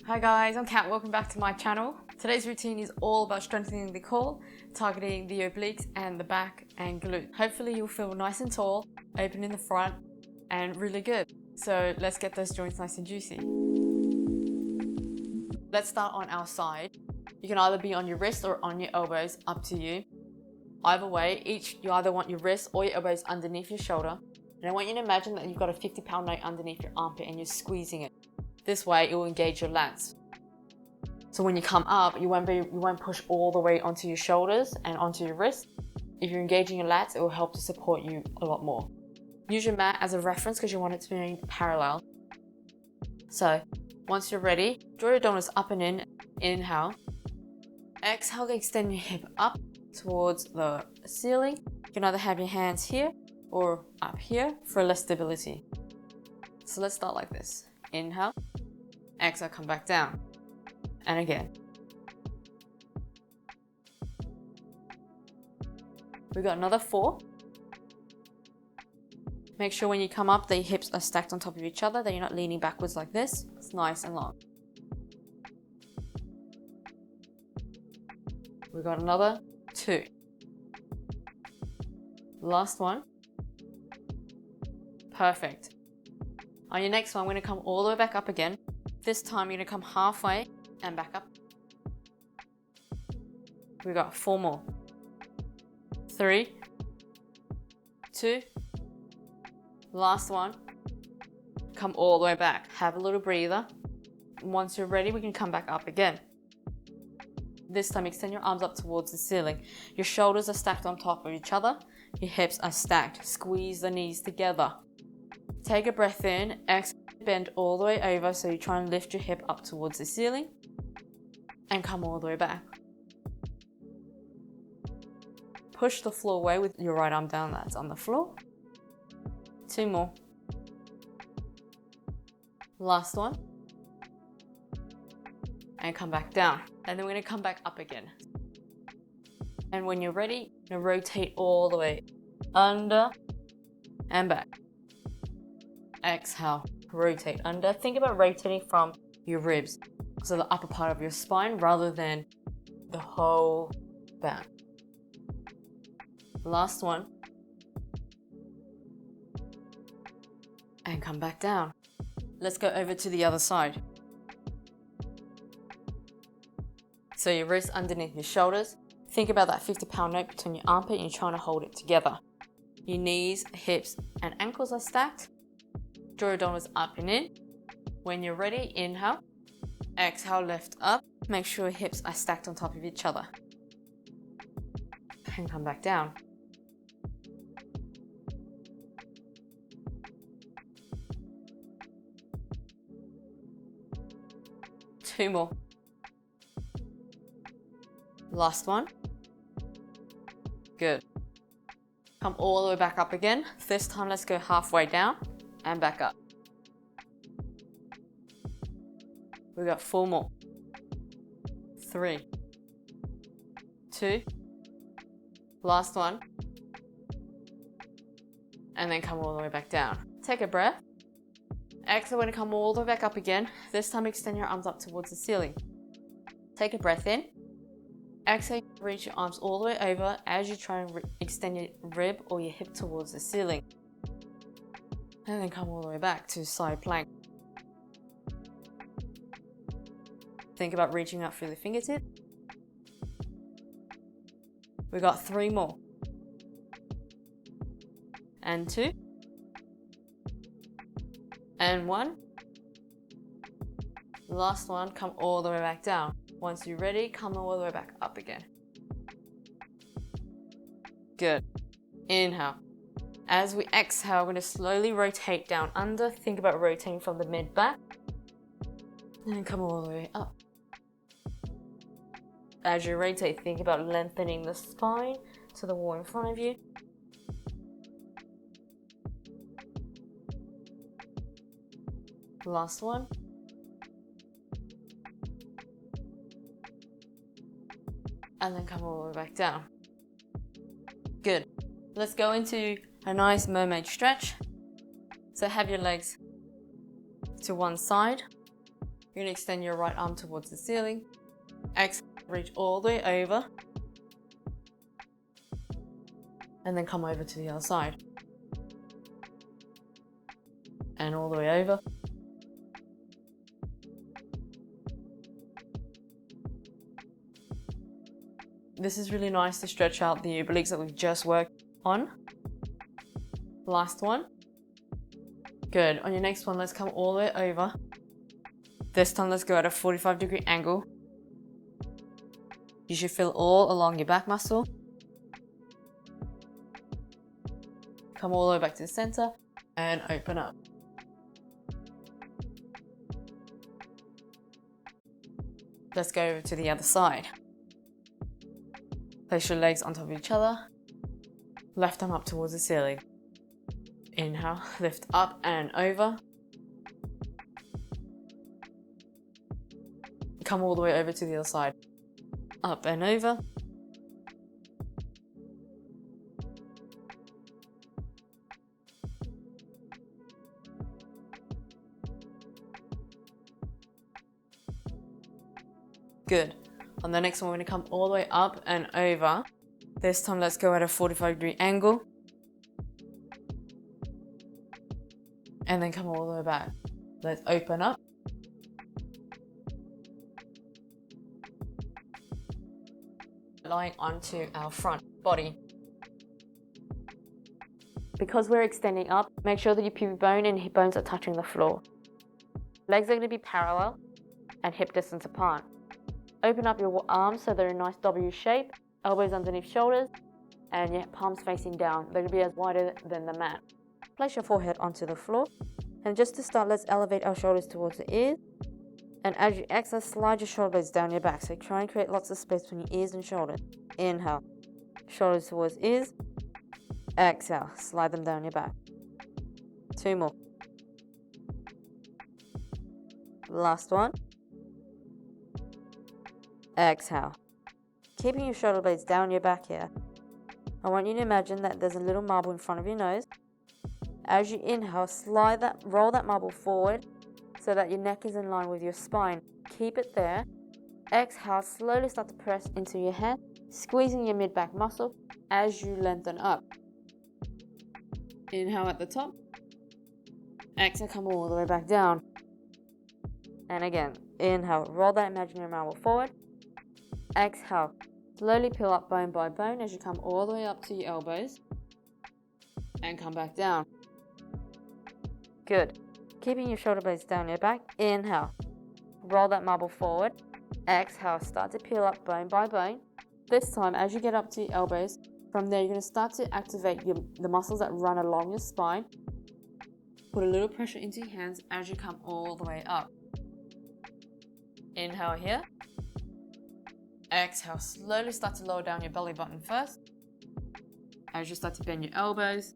Hi guys, I'm Kat, welcome back to my channel. Today's routine is all about strengthening the core, targeting the obliques and the back and glute. Hopefully you'll feel nice and tall, open in the front, and really good. So let's get those joints nice and juicy. Let's start on our side. You can either be on your wrist or on your elbows, up to you. Either way, you either want your wrist or your elbows underneath your shoulder. And I want you to imagine that you've got a 50-pound note underneath your armpit and you're squeezing it. This way it will engage your lats. So when you come up, you won't push all the way onto your shoulders and onto your wrist. If you're engaging your lats, it will help to support you a lot more. Use your mat as a reference because you want it to be parallel. So once you're ready, draw your donuts up and in, inhale. Exhale, extend your hip up towards the ceiling. You can either have your hands here or up here for less stability. So let's start like this. Inhale, exhale, come back down. And again. We got another 4. Make sure when you come up, the hips are stacked on top of each other, that you're not leaning backwards like this. It's nice and long. We got another 2. Last one. Perfect. On your next one, we're going to come all the way back up again. This time, you're going to come halfway and back up. We got 4 more. 3, 2, last one. Come all the way back. Have a little breather. Once you're ready, we can come back up again. This time, extend your arms up towards the ceiling. Your shoulders are stacked on top of each other. Your hips are stacked. Squeeze the knees together. Take a breath in, exhale, bend all the way over so you try and lift your hip up towards the ceiling and come all the way back. Push the floor away with your right arm down, that's on the floor. 2 more. Last one. And come back down. And then we're going to come back up again. And when you're ready, you're going to rotate all the way under and back. Exhale, rotate under. Think about rotating from your ribs, so the upper part of your spine rather than the whole back. Last one. And come back down. Let's go over to the other side. So your wrists underneath your shoulders. Think about that 50-pound note between your armpit and you're trying to hold it together. Your knees, hips, and ankles are stacked. Draw your donuts up and in. When you're ready, inhale. Exhale, lift up. Make sure your hips are stacked on top of each other. And come back down. Two more. Last one. Good. Come all the way back up again. This time, let's go halfway down. And back up. We got 4 more. 3, 2, last one. And then come all the way back down. Take a breath. Exhale, when you come all the way back up again. This time, extend your arms up towards the ceiling. Take a breath in. Exhale, reach your arms all the way over as you try and extend your rib or your hip towards the ceiling. And then come all the way back to side plank. Think about reaching up through the fingertip. We got 3 more. And 2. And 1. Last one, come all the way back down. Once you're ready, come all the way back up again. Good. Inhale. As we exhale, we're going to slowly rotate down under. Think about rotating from the mid back. And come all the way up. As you rotate, think about lengthening the spine to the wall in front of you. Last one. And then come all the way back down. Good. Let's go into a nice mermaid stretch. So have your legs to one side. You're going to extend your right arm towards the ceiling. Exhale, reach all the way over. And then come over to the other side. And all the way over. This is really nice to stretch out the obliques that we've just worked on. Last one. Good. On your next one, let's come all the way over. This time, let's go at a 45-degree angle. You should feel all along your back muscle. Come all the way back to the center and open up. Let's go over to the other side. Place your legs on top of each other. Left arm up towards the ceiling. Inhale, lift up and over. Come all the way over to the other side. Up and over. Good. On the next one, we're going to come all the way up and over. This time, let's go at a 45-degree angle. And then come all the way back. Let's open up. Lying onto our front body. Because we're extending up, make sure that your pubic bone and hip bones are touching the floor. Legs are going to be parallel and hip distance apart. Open up your arms so they're in a nice W shape, elbows underneath shoulders, and your palms facing down. They're going to be as wider than the mat. Place your forehead onto the floor. And just to start, let's elevate our shoulders towards the ears. And as you exhale, slide your shoulder blades down your back. So try and create lots of space between your ears and shoulders. Inhale, shoulders towards ears. Exhale, slide them down your back. 2 more. Last one. Exhale. Keeping your shoulder blades down your back here. I want you to imagine that there's a little marble in front of your nose. As you inhale, roll that marble forward so that your neck is in line with your spine. Keep it there. Exhale, slowly start to press into your head, squeezing your mid-back muscle as you lengthen up. Inhale at the top. Exhale, come all the way back down. And again, inhale, roll that imaginary marble forward. Exhale, slowly peel up bone by bone as you come all the way up to your elbows. And come back down. Good. Keeping your shoulder blades down your back. Inhale. Roll that marble forward. Exhale. Start to peel up bone by bone. This time, as you get up to your elbows, from there you're going to start to activate the muscles that run along your spine. Put a little pressure into your hands as you come all the way up. Inhale here. Exhale. Slowly start to lower down your belly button first. As you start to bend your elbows,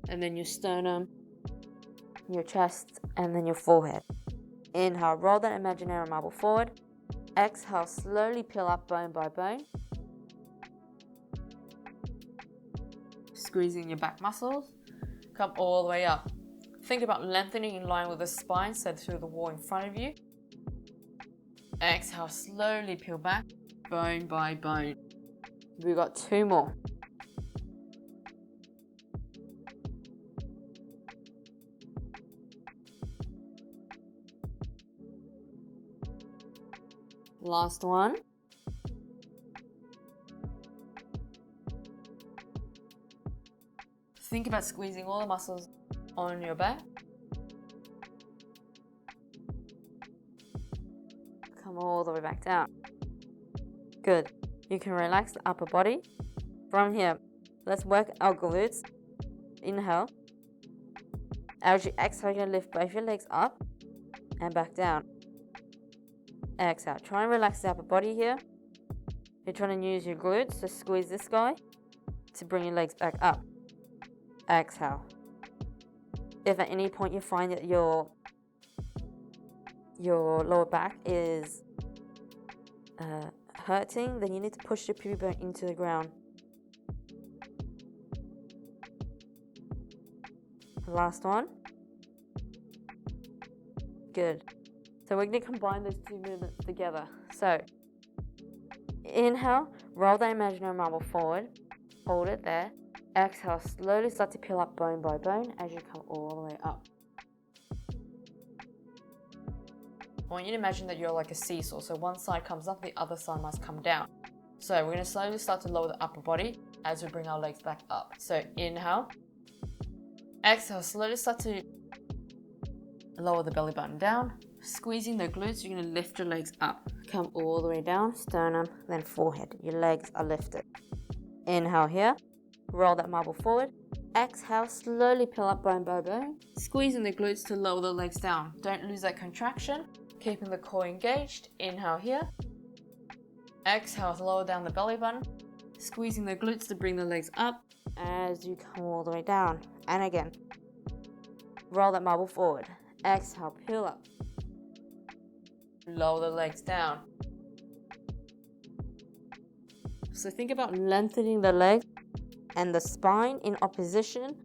and then your sternum, your chest, and then your forehead. Inhale, roll that imaginary marble forward. Exhale, slowly peel up bone by bone. Squeezing your back muscles. Come all the way up. Think about lengthening in line with the spine, set through the wall in front of you. Exhale, slowly peel back, bone by bone. We've got 2 more. Last one. Think about squeezing all the muscles on your back. Come all the way back down. Good. You can relax the upper body. From here, let's work our glutes. Inhale. As you exhale, you're going to lift both your legs up and back down. Exhale. Try and relax the upper body here. You're trying to use your glutes to squeeze this guy to bring your legs back up. Exhale. If at any point you find that your lower back is hurting, then you need to push your pubic bone into the ground. Last one. Good. So we're going to combine those two movements together. So inhale, roll that imaginary marble forward, hold it there. Exhale, slowly start to peel up bone by bone as you come all the way up. I want you to imagine that you're like a seesaw, so one side comes up, the other side must come down. So we're going to slowly start to lower the upper body as we bring our legs back up. So inhale, exhale, slowly start to lower the belly button down, squeezing the glutes. You're going to lift your legs up, come all the way down, sternum, then forehead. Your legs are lifted. Inhale here, roll that marble forward. Exhale, slowly peel up bone by bone, squeezing the glutes to lower the legs down. Don't lose that contraction, keeping the core engaged. Inhale here. Exhale to lower down the belly button, squeezing the glutes to bring the legs up as you come all the way down. And again, roll that marble forward. Exhale, peel up. Lower the legs down. So think about lengthening the legs and the spine in opposition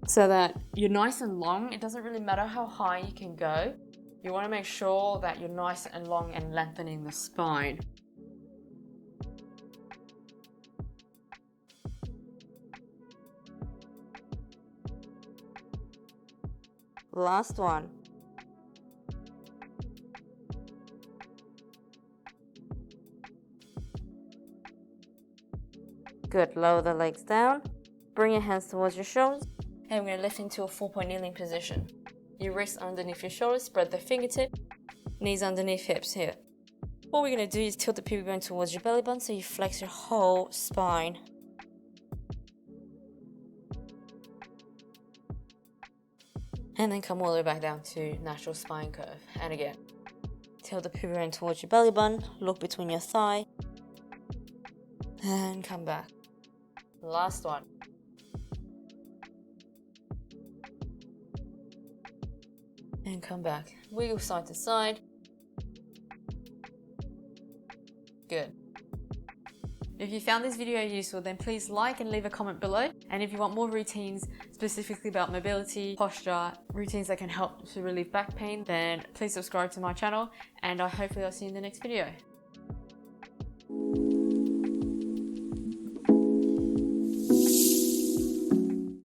so that you're nice and long. It doesn't really matter how high you can go. You want to make sure that you're nice and long and lengthening the spine. Last one. Good, lower the legs down, bring your hands towards your shoulders, and we're going to lift into a 4-point kneeling position. Your wrists underneath your shoulders, spread the fingertips, knees underneath hips here. What we're going to do is tilt the pubic bone towards your belly button so you flex your whole spine. And then come all the way back down to natural spine curve. And again, tilt the pubic bone towards your belly button, look between your thigh, and come back. Last one. And come back. Wiggle side to side. Good. If you found this video useful, then please like and leave a comment below. And if you want more routines specifically about mobility, posture, routines that can help to relieve back pain, then please subscribe to my channel, and hopefully I'll see you in the next video.